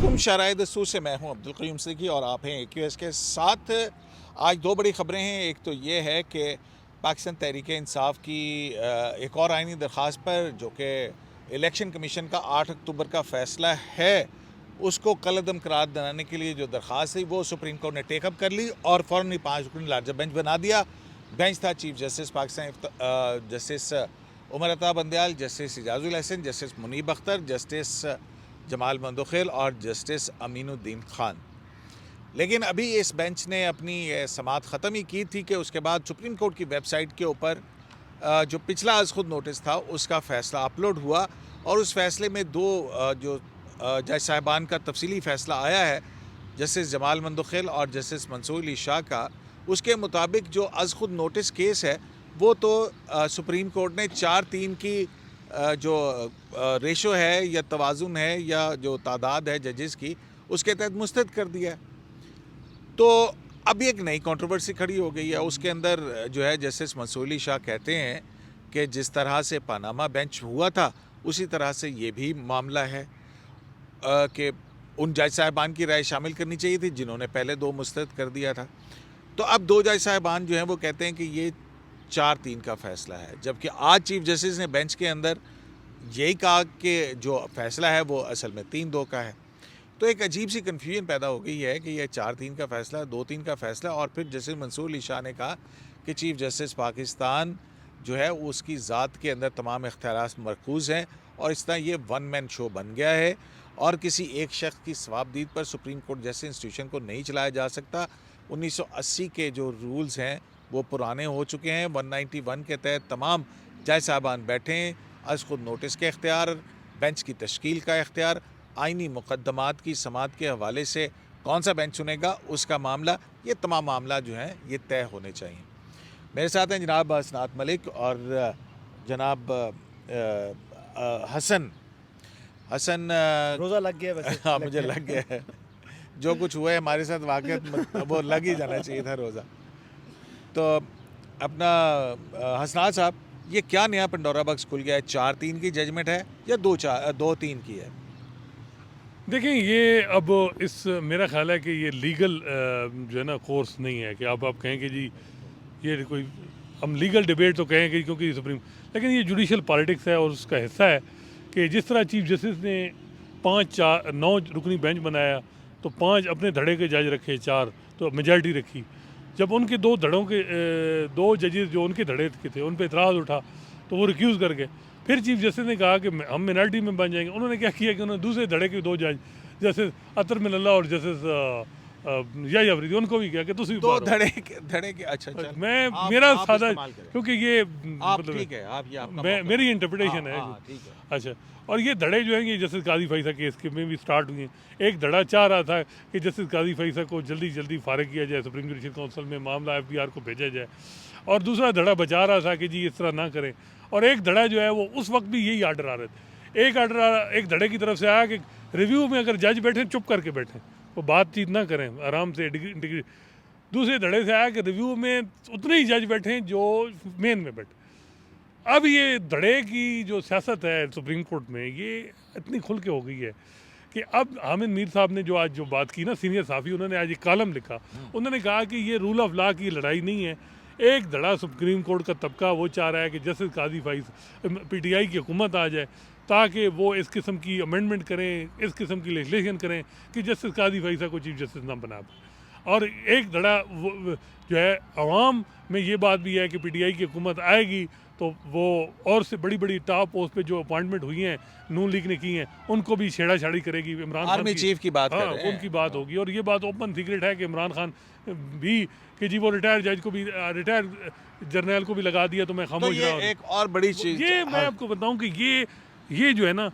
अलैकुम शराय दस्तूर से मैं हूं अब्दुल क़य्यूम सिद्दीकी और आप हैं AQS के साथ। आज दो बड़ी ख़बरें हैं। एक तो ये है कि पाकिस्तान तहरीक इंसाफ की एक और आइनी दरख्वास्त पर जो कि इलेक्शन कमीशन का 8 अक्टूबर का फ़ैसला है उसको कलअदम करार दिलाने के लिए जो दरख्वास्त थी वो सुप्रीम कोर्ट ने टेकअप कर ली और फ़ौरन ही 5 रुकनी लार्जर बेंच बना दिया। बेंच था chief justice Pakistan justice Umar Ata Bandial, justice Ijazul Hasan, justice Munib Akhtar, justice Jamal Mandokhail और जस्टिस अमीनुद्दीन खान। लेकिन अभी इस बेंच ने अपनी समाअत ख़त्म ही की थी कि उसके बाद सुप्रीम कोर्ट की वेबसाइट के ऊपर जो पिछला आज खुद नोटिस था उसका फ़ैसला अपलोड हुआ और उस फ़ैसले में दो जो जज साहिबान का तफसीली फ़ैसला आया है, जस्टिस जमाल मंदोखेल और जस्टिस मंसूर अली शाह का। उसके मुताबिक जो आज खुद नोटिस केस है वो तो सुप्रीम कोर्ट ने 4-3 की जो रेशो है या तवाज़ुन है या जो तादाद है जजेस की उसके तहत मुस्तरद कर दिया है। तो अब एक नई कंट्रोवर्सी खड़ी हो गई है। उसके अंदर जो है जस्टिस मंसूर अली शाह कहते हैं कि जिस तरह से पनामा बेंच हुआ था उसी तरह से ये भी मामला है कि उन जज साहिबान की राय शामिल करनी चाहिए थी जिन्होंने पहले 2 मुस्तरद कर दिया था। तो अब 2 जज साहिबान जो हैं वो कहते हैं कि ये 4-3 का फ़ैसला है, जबकि आज चीफ जस्टिस ने बेंच के अंदर यही कहा कि जो फ़ैसला है वो असल में 3-2 का है। तो एक अजीब सी कन्फ्यूजन पैदा हो गई है कि ये 4-3 का फ़ैसला, 2-3 का फ़ैसला। और फिर जस्टिस मंसूर अली शाह ने कहा कि चीफ जस्टिस पाकिस्तान जो है उसकी ज़ात के अंदर तमाम इख्तियारात मरकूज़ हैं और इस तरह ये वन मैन शो बन गया है और किसी एक शख्स की सवाबदीद पर सुप्रीम कोर्ट जैसे इंस्टीट्यूशन को नहीं चलाया जा सकता। 1980 के जो रूल्स हैं वो पुराने हो चुके हैं। 191 के तहत तमाम जज साहबान बैठे हैं। आज खुद नोटिस के इख्तियार, बेंच की तश्कील का इख्तियार, आइनी मुकद्दमात की समाअत के हवाले से कौन सा बेंच चुनेगा उसका मामला, ये तमाम मामला जो हैं ये तय होने चाहिए। मेरे साथ हैं जनाब असनात मलिक और जनाब हसन रोज़ा लग गया वैसे। हाँ मुझे लग गया है। जो कुछ हुआ है हमारे साथ वाक़ई वो लग ही जाना चाहिए था रोज़ा। तो अपना हसनात साहब, ये क्या नया पंडोरा बॉक्स खुल गया है? 4-3 की जजमेंट है या 2-3 की है? देखें, ये अब मेरा ख़्याल है कि ये लीगल जो है ना कोर्स नहीं है कि अब आप कहें कि जी ये कोई हम लीगल डिबेट तो कहें कि क्योंकि सुप्रीम, लेकिन ये जुडिशल पॉलिटिक्स है और उसका हिस्सा है कि जिस तरह चीफ जस्टिस ने 5-4-9 रुकनी बेंच बनाया तो 5 अपने धड़े के जज रखे, 4 तो मेजॉरिटी रखी। जब उनके 2 धड़ों के 2 जजेस जो उनके धड़े के थे उन पर इतराज़ उठा तो वो रिक्यूज़ कर गए। फिर चीफ जस्टिस ने कहा कि हम मिनॉरिटी में बन जाएंगे। उन्होंने क्या किया कि उन्होंने दूसरे धड़े के 2 जज जस्टिस अतर मिनल्ला और जस्टिस यही अफरीदी उनको भी किया कि तुम 2 धड़े के अच्छा मैं मेरा सादा क्योंकि ये मतलब ठीक है, आप ये आपका मेरी इंटरप्रिटेशन है। ठीक है। अच्छा, और ये धड़े जो हैं ये जस्टिस काजी फैसा केस के में भी स्टार्ट हुए हैं। एक धड़ा चाह रहा था कि जस्टिस काजी फैसा को जल्दी फारिग किया जाए, सुप्रीम जुडिशल काउंसिल में मामला FBR को भेजा जाए, और दूसरा धड़ा बचा रहा था कि जी इस तरह ना करें। और एक धड़ा जो है वो उस वक्त भी यही आर्डर आ रहे थे। एक धड़े की तरफ से आया कि रिव्यू में अगर जज बैठे चुप करके बैठें, वो बातचीत ना करें, आराम से डिग्री। दूसरे धड़े से आया कि रिव्यू में उतने ही जज बैठे जो मेन में बैठे। अब ये धड़े की जो सियासत है सुप्रीम कोर्ट में ये इतनी खुल के हो गई है कि अब हामिद मीर साहब ने जो आज जो बात की ना, सीनियर साफ़ी, उन्होंने आज एक कॉलम लिखा। उन्होंने कहा कि ये रूल ऑफ लॉ की लड़ाई नहीं है। एक धड़ा सुप्रीम कोर्ट का तबका वो चाह रहा है कि जस्टिस काजी फैज PTI की हुकूमत आ जाए ताकि वो इस किस्म की अमेंडमेंट करें, इस किस्म की लेजिस्लेशन करें कि जस्टिस काजी फैसा को चीफ जस्टिस ना बना पाए। और एक धड़ा जो है अवाम में ये बात भी है कि PTI की हुकूमत आएगी तो वो और से बड़ी टॉप पोस्ट पे जो अपॉइंटमेंट हुई हैं नून लीग ने की हैं उनको भी छेड़ा छाड़ी करेगी। इमरान खान चीफ की बात कर रहे हैं। उनकी बात होगी और ये बात ओपन सीक्रेट है कि इमरान खान भी कि जी वो रिटायर जज को भी, रिटायर जर्नल को भी लगा दिया। तो मैं खामोश रहा। एक और बड़ी चीज़ ये मैं आपको बताऊं कि ये जो है ना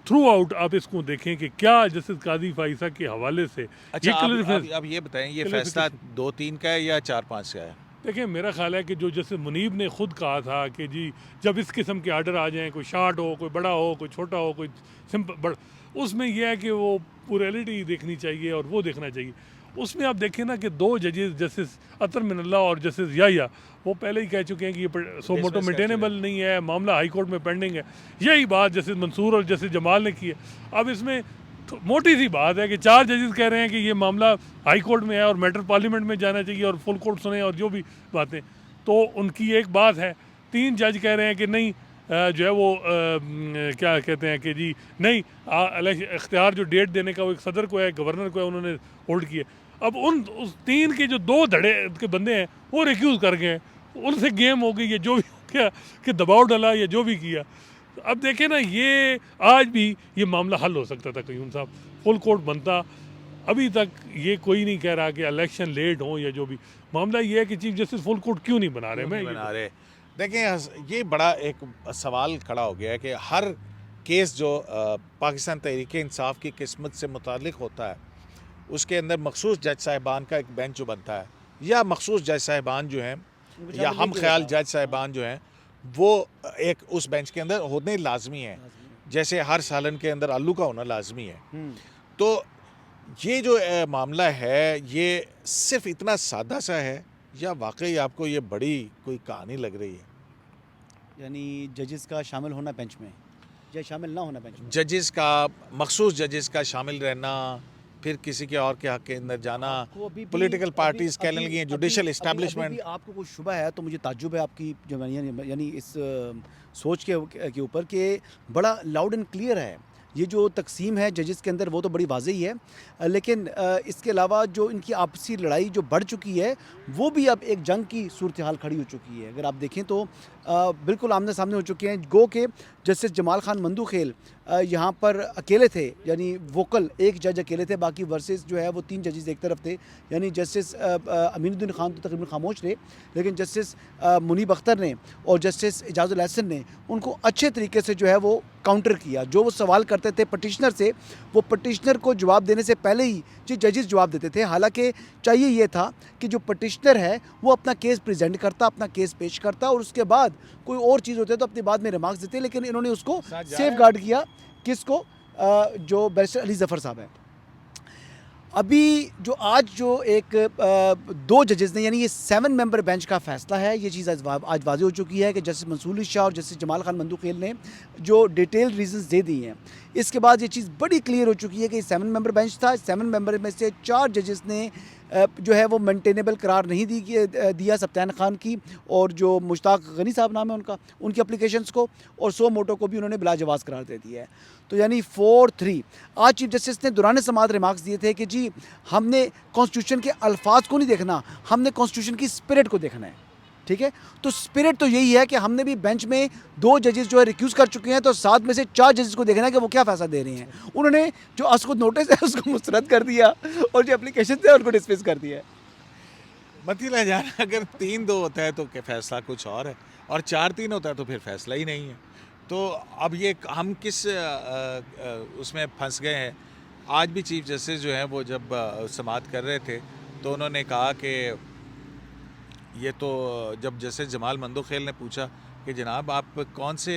थ्रू आउट आप इसको देखें कि क्या जस्टिस काजी फाइसा के हवाले से। अच्छा, अब ये बताएं ये फैसला 2-3 का है या 4-5 का है? देखिए, मेरा ख्याल है कि जो जैसे मुनीब ने खुद कहा था कि जी जब इस किस्म के आर्डर आ जाएं, कोई शार्ट हो, कोई बड़ा हो, कोई छोटा हो, कोई सिंपल उसमें यह है कि वो प्लurality देखनी चाहिए और वो देखना चाहिए। उसमें आप देखें ना कि 2 जजेस जस्टिस अतर मिनल्ला और जस्टिस याहिया वो पहले ही कह चुके हैं कि ये सो मोटो मेंटेनेबल नहीं है, मामला हाई कोर्ट में पेंडिंग है। यही बात जस्टिस मंसूर और जस्टिस जमाल ने की है। अब इसमें तो मोटी सी बात है कि 4 जजेस कह रहे हैं कि ये मामला हाई कोर्ट में है और मैटर पार्लियामेंट में जाना चाहिए और फुल कोर्ट सुने और जो भी बातें, तो उनकी एक बात है। 3 जज कह रहे हैं कि नहीं, जो है वो क्या कहते हैं कि जी नहीं, इख्तियार जो डेट देने का वो एक सदर को है, गवर्नर को है, उन्होंने होल्ड किए। अब उस 3 के जो 2 धड़े के बंदे हैं वो रिक्यूज़ कर गए, उनसे गेम हो गई है, जो भी हो गया कि दबाव डाला या जो भी किया। अब देखें ना, ये आज भी ये मामला हल हो सकता था, कयूम साहब, फुल कोर्ट बनता। अभी तक ये कोई नहीं कह रहा कि इलेक्शन लेट हो या जो भी, मामला ये है कि चीफ जस्टिस फुल कोर्ट क्यों नहीं बना रहे। मैं बना रहे देखें, ये बड़ा एक सवाल खड़ा हो गया है कि हर केस जो पाकिस्तान तहरीक इंसाफ की किस्मत से मुतालिक होता है, उसके अंदर मखसूस जज साहिबान का एक बेंच जो बनता है, या मखसूस जज साहिबान जो हैं या हम ख्याल जज साहिबान जो हैं, वो एक उस बेंच के अंदर होने लाजमी है, जैसे हर सालन के अंदर आलू का होना लाजमी है। तो ये जो मामला है, ये सिर्फ इतना सादा सा है या वाकई आपको ये बड़ी कोई कहानी लग रही है? यानी जजेस का शामिल होना बेंच में या शामिल ना होना बेंच में? जजेस का, मखसूस जजेस का शामिल रहना, फिर किसी के और के हक के अंदर जाना, पॉलिटिकल पार्टीज कह लगी हैं, जुडिशल इस्टेब्लिशमेंट। आपको कुछ शुबा है तो मुझे ताज्जुब है आपकी जो यानी इस सोच के ऊपर कि बड़ा लाउड एंड क्लियर है ये जो तकसीम है जजेस के अंदर, वो तो बड़ी वाज़ेही है, लेकिन इसके अलावा जो इनकी आपसी लड़ाई जो बढ़ चुकी है, वो भी अब एक जंग की सूरत हाल खड़ी हो चुकी है। अगर आप देखें तो बिल्कुल आमने सामने हो चुके हैं। गो के जस्टिस जमाल खान मंदूखेल यहाँ पर अकेले थे, यानी वोकल एक जज अकेले थे, बाकी वर्सेस जो है वो 3 जजेस एक तरफ थे। यानी जस्टिस अमीनुद्दीन खान तो तकरीबन खामोश रहे, लेकिन जस्टिस मुनीब अख्तर ने और जस्टिस इजाज़ुल एहसन ने उनको अच्छे तरीके से जो है वो काउंटर किया। जो वो सवाल करते थे पटिशनर से, वो पटिशनर को जवाब देने से पहले ही जो जजेस जवाब देते थे। हालांकि चाहिए ये था कि जो पटिशनर है वो अपना केस प्रेजेंट करता, अपना केस पेश करता, और उसके बाद कोई और चीज़ होती है तो अपने बाद में रिमार्क्स देते, लेकिन इन्होंने उसको सेफ गार्ड किया। किसको? जो बैरिस्टर अली ज़फ़र साहब हैं। अभी जो आज जो एक 2 जजेस ने, यानी ये 7 मेंबर बेंच का फ़ैसला है, ये चीज़ आज वाज़ेह हो चुकी है कि जस्टिस मंसूर अली शाह और जस्टिस जमाल खान मंदूखेल ने जो डिटेल रीजंस दे दिए हैं, इसके बाद ये चीज़ बड़ी क्लियर हो चुकी है कि 7 मेंबर बेंच था। 7 मेंबर में से 4 जजेस ने जो है वो मेंटेनेबल करार नहीं दिया सब्तान खान की और जो मुश्ताक गनी साहब नाम है उनका, उनकी एप्लीकेशंस को, और सो मोटो को भी उन्होंने बिलाजवाज़ करार दे दिया है। तो यानी 4-3 आज चीफ जस्टिस ने दौरान समाअत रिमार्क्स दिए थे कि जी हमने कॉन्स्टिट्यूशन के अल्फाज को नहीं देखना, हमने कॉन्स्टिट्यूशन की स्पिरिट को देखना है। ठीक है, तो स्पिरिट तो यही है कि हमने भी बेंच में 2 जजेस जो है रिक्यूज़ कर चुके हैं, तो 7 में से 4 जजेस को देखना है कि वो क्या फैसला दे रहे हैं। उन्होंने जो असकुद नोटिस है उसको मुस्तरद कर दिया और जो एप्लीकेशन है उनको डिस्मिस कर दिया है। मतलब जाना, अगर 3-2 होता है तो फैसला कुछ और है, और 4-3 होता है तो फिर फैसला ही नहीं है। तो अब ये हम किस उसमें फंस गए हैं? आज भी चीफ जस्टिस जो हैं वो जब समाअत कर रहे थे तो उन्होंने कहा कि ये तो, जब जस्टिस जमाल मंदूखेल ने पूछा कि जनाब आप कौन से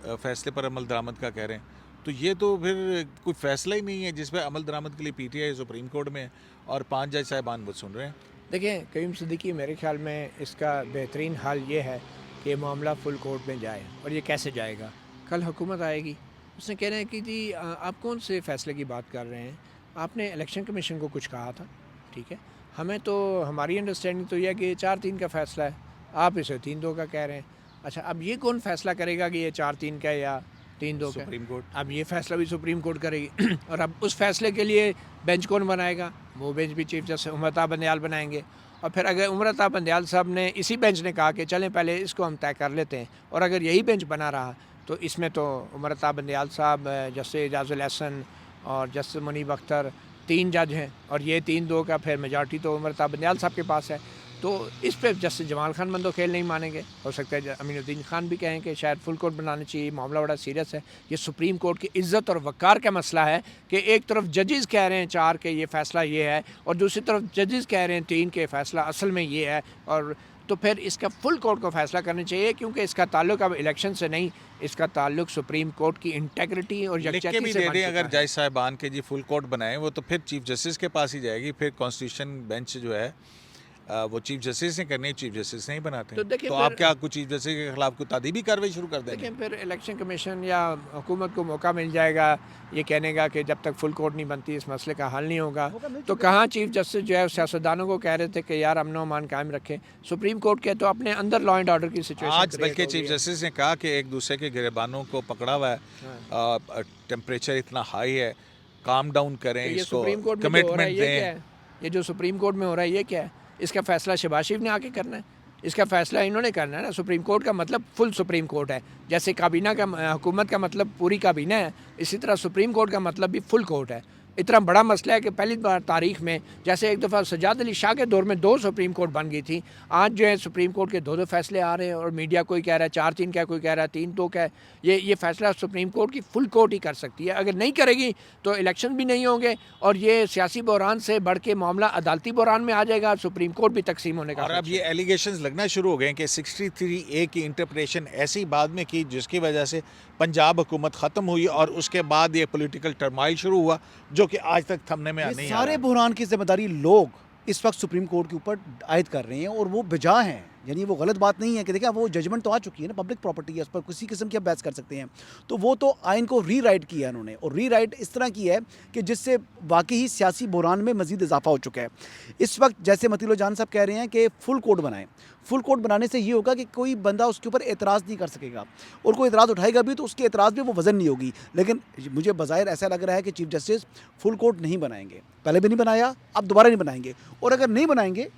फ़ैसले पर अमल दरामद का कह रहे हैं, तो ये तो फिर कोई फ़ैसला ही नहीं है जिस पर अमल दरामद के लिए PTI सुप्रीम कोर्ट में और 5 जज साहिबान वो सुन रहे हैं। देखें कयूम सिद्दीकी, मेरे ख्याल में इसका बेहतरीन हल ये है कि मामला फुल कोर्ट में जाए। और ये कैसे जाएगा? कल हुकूमत आएगी, उसने कह रहे हैं कि जी आप कौन से फ़ैसले की बात कर रहे हैं, आपने इलेक्शन कमीशन को कुछ कहा था, ठीक है, हमें तो हमारी अंडरस्टैंडिंग तो यह है कि ये 4-3 का फ़ैसला है, आप इसे 3-2 का कह रहे हैं। अच्छा, अब ये कौन फ़ैसला करेगा कि ये 4-3 का या 3-2 का? Supreme court. अब ये फ़ैसला भी सुप्रीम कोर्ट करेगी और अब उस फैसले के लिए बेंच कौन बनाएगा? वो बेंच भी चीफ जस्टिस उमर अता बंदयाल बनाएंगे। और फिर अगर उमर अता बंदयाल साहब ने, इसी बेंच ने कहा कि चलें पहले इसको हम तय कर लेते हैं, और अगर यही बेंच बना रहा तो इसमें तो उमर अता बंदयाल साहब, जस्टिस इजाज़ुल एहसन और जस्टिस मुनीब अख्तर 3 जज हैं, और ये 3-2 का फिर मेजॉरिटी तो उमर अता बंदयाल साहब के पास है। तो इस पर जस्टिस जमाल खान मंदूखेल नहीं मानेंगे, हो सकता है अमीनुद्दीन खान भी कहें कि शायद फुल कोर्ट बनाना चाहिए, मामला बड़ा सीरियस है। ये सुप्रीम कोर्ट की इज़्ज़त और वक़ार का मसला है कि एक तरफ जजेस कह रहे हैं 4 के ये फ़ैसला ये है, और दूसरी तरफ जजेस कह रहे हैं 3 के फ़ैसला असल में ये है। और तो फिर इसका फुल कोर्ट को फ़ैसला करना चाहिए, क्योंकि इसका ताल्लुक अब इलेक्शन से नहीं, इसका ताल्लुक सुप्रीम कोर्ट की इंटेग्रिटी और यकजहती से बन चुका है। अगर जज साहिबान के जी फुल कोर्ट बनाएं, वो तो फिर चीफ जस्टिस के पास ही जाएगी, फिर कॉन्स्टिट्यूशन बेंच जो है वो चीफ जस्टिस ने करनी है, चीफ जस्टिस नहीं बनाते तो हैं। देखिए तो फिर- आप क्या कुछ चीफ जस्टिस के खिलाफ कोई तादीबी कार्रवाई शुरू कर देंगे? लेकिन फिर इलेक्शन कमीशन या हुकूमत को मौका मिल जाएगा ये कहने का कि जब तक फुल कोर्ट नहीं बनती इस मसले का हल नहीं होगा। तो कहाँ चीफ जस्टिस जो है सियासतदानों को कह रहे थे कि यार अमन व अमान कायम रखें, सुप्रीम कोर्ट के तो अपने अंदर लॉ एंड ऑर्डर की सिचुएशन आज बल्कि चीफ जस्टिस ने कहा कि एक दूसरे के गिरबानों को पकड़ा हुआ है, टेम्परेचर इतना हाई है, काम डाउन करें, ये इसको सुप्रीम कोर्ट में जो हो रहा है कमिटमेंट ये क्या दें। है? ये जो सुप्रीम कोर्ट में हो रहा है ये क्या है? इसका फैसला शहबाज शरीफ ने आके करना है, इसका फैसला इन्होंने करना है ना। सुप्रीम कोर्ट का मतलब फुल सुप्रीम कोर्ट है, जैसे काबीना का हुकूमत का मतलब पूरी काबीना है, इसी तरह सुप्रीम कोर्ट का मतलब भी फुल कोर्ट है। इतना बड़ा मसला है कि पहली बार तारीख में, जैसे एक दफ़ा सज्जाद अली शाह के दौर में 2 सुप्रीम कोर्ट बन गई थी, आज जो है सुप्रीम कोर्ट के 2-2 फैसले आ रहे हैं और मीडिया कोई कह रहा है 4-3 का, कोई कह रहा है 3-2 का। ये फैसला सुप्रीम कोर्ट की फुल कोर्ट ही कर सकती है। अगर नहीं करेगी तो इलेक्शन भी नहीं होंगे और ये सियासी बहरान से बढ़ के मामला अदालती बहरान में आ जाएगा, सुप्रीम कोर्ट भी तकसीम होने का। और अब ये एलिगेशंस लगना शुरू हो गए कि 63A की इंटरप्रिटेशन ऐसी बाद में की जिसकी वजह से पंजाब हुकूमत ख़त्म हुई और उसके बाद ये पॉलिटिकल टर्माइल शुरू हुआ जो कि आज तक थमने में ये नहीं आ सारे रहा। बहरान की जिम्मेदारी लोग इस वक्त सुप्रीम कोर्ट के ऊपर आयद कर रहे हैं और वो बेजा हैं। यानी वो गलत बात नहीं है कि देखिए वो जजमेंट तो आ चुकी है ना, पब्लिक प्रॉपर्टी है, उस पर किसी किस्म की आप बहस कर सकते हैं। तो वो तो आइन को रीराइट किया है उन्होंने, और रीराइट इस तरह की है कि जिससे वाकई ही सियासी बहरान में मजीद इजाफा हो चुका है। इस वक्त जैसे मतीलो जान साहब कह रहे हैं कि फुल कोर्ट बनाएं, फुल कोर्ट बनाने से ये होगा कि कोई बंदा उसके ऊपर एतराज़ नहीं कर सकेगा, और कोई एतराज़ उठाएगा भी तो उसके एतराज़ में वो वज़न नहीं होगी। लेकिन मुझे बज़ाहिर ऐसा लग रहा है कि चीफ जस्टिस फुल कोर्ट नहीं बनाएंगे, पहले भी नहीं बनाया, अब दोबारा नहीं बनाएंगे। और अगर नहीं बनाएंगे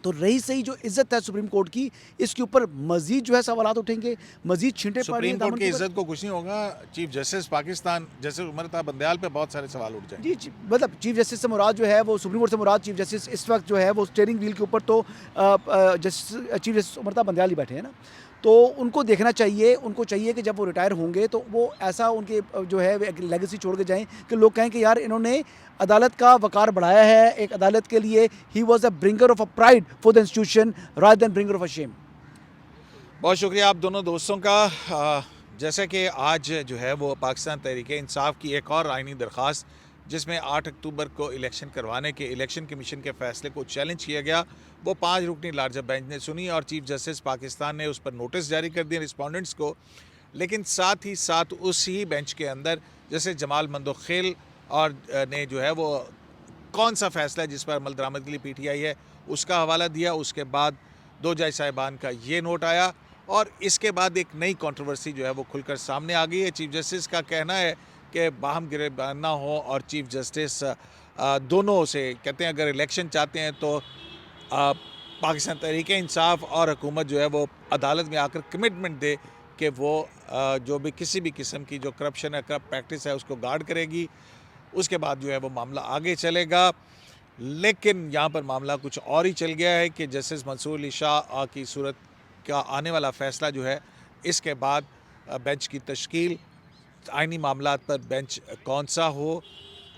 तो रही सही जो इज्जत है सुप्रीम कोर्ट की, इसके ऊपर मजीद जो है सवालात उठेंगे, मजीद छींटे सुप्रीम कोर्ट की इज्जत को कुछ नहीं होगा, चीफ जस्टिस पाकिस्तान जैसे उमर बंदयाल पे बहुत सारे सवाल उठ जाएंगे। जी, मतलब चीफ जस्टिस से मुराद जो है वो सुप्रीम कोर्ट से मुराद चीफ जस्टिस इस वक्त जो है वो स्टीयरिंग व्हील के ऊपर तो चीफ जस्टिस उमर बंदयाल ही बैठे हैं ना। तो उनको देखना चाहिए, उनको चाहिए कि जब वो रिटायर होंगे तो वो ऐसा उनके जो है एक लेगेसी छोड़ के जाएं कि लोग कहें कि यार इन्होंने अदालत का वकार बढ़ाया है। एक अदालत के लिए he was a bringer of a pride for the institution rather than bringer of a shame. बहुत शुक्रिया आप दोनों दोस्तों का। जैसे कि आज जो है वो पाकिस्तान तहरीक-ए-इंसाफ की एक और आइनी दरख्वास्त जिसमें 8 अक्टूबर को इलेक्शन करवाने के इलेक्शन कमीशन के फैसले को चैलेंज किया गया, वो 5 रुकनी लार्जर बेंच ने सुनी और चीफ जस्टिस पाकिस्तान ने उस पर नोटिस जारी कर दिए रिस्पोंडेंट्स को। लेकिन साथ ही साथ उसी बेंच के अंदर जैसे जमाल मंदोखेल और ने जो है वो कौन सा फैसला जिस पर अमल दरामद के लिए PTI है उसका हवाला दिया। उसके बाद 2 जज साहिबान का ये नोट आया और इसके बाद एक नई कंट्रोवर्सी जो है वो खुलकर सामने आ गई है। चीफ जस्टिस का कहना है कि बाहम गिरबान ना हो और चीफ जस्टिस दोनों से कहते हैं अगर इलेक्शन चाहते हैं तो पाकिस्तान तहरीक-ए-इंसाफ और हुकूमत जो है वो अदालत में आकर कमिटमेंट दे कि वो जो भी किसी भी किस्म की जो करप्शन है, करप्ट प्रैक्टिस है उसको गार्ड करेगी। उसके बाद जो है वो मामला आगे चलेगा। लेकिन यहाँ पर मामला कुछ और ही चल गया है कि जस्टिस मंसूर अली शाह की सूरत का आने वाला फ़ैसला जो है इसके बाद बेंच की तश्कील, आइनी मामलात पर बेंच कौन सा हो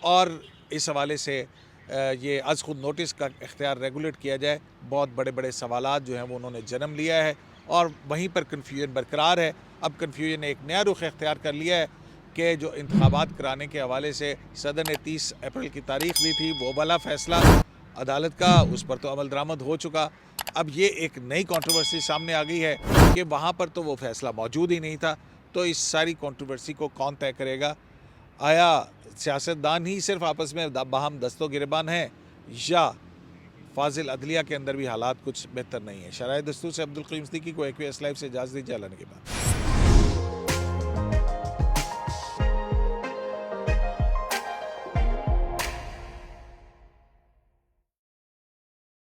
और इस हवाले से ये आज खुद नोटिस का इख्तियार रेगुलेट किया जाए। बहुत बड़े बड़े सवालात जो हैं वो उन्होंने जन्म लिया है और वहीं पर कन्फ्यूजन बरकरार है। अब कन्फ्यूजन ने एक नया रुख इख्तियार कर लिया है कि जो इंतखाबात कराने के हवाले से सदर ने 30 अप्रैल की तारीख दी थी, वो वाला फ़ैसला अदालत का उस पर तो अमल दरामद हो चुका। अब ये एक नई कंट्रोवर्सी सामने आ गई है कि वहाँ पर तो वो फ़ैसला मौजूद ही नहीं था। तो इस सारी कंट्रोवर्सी को कौन तय करेगा? आया सियासतदान ही सिर्फ आपस में बाहम दस्तो गिरबान हैं या फाजिल अदलिया के अंदर भी हालात कुछ बेहतर नहीं है? शराय दस्तूर से अब्दुल क़य्यूम सिद्दीकी को AQS लाइव से इजाज़त दीजिए। अल्लाह के बाद।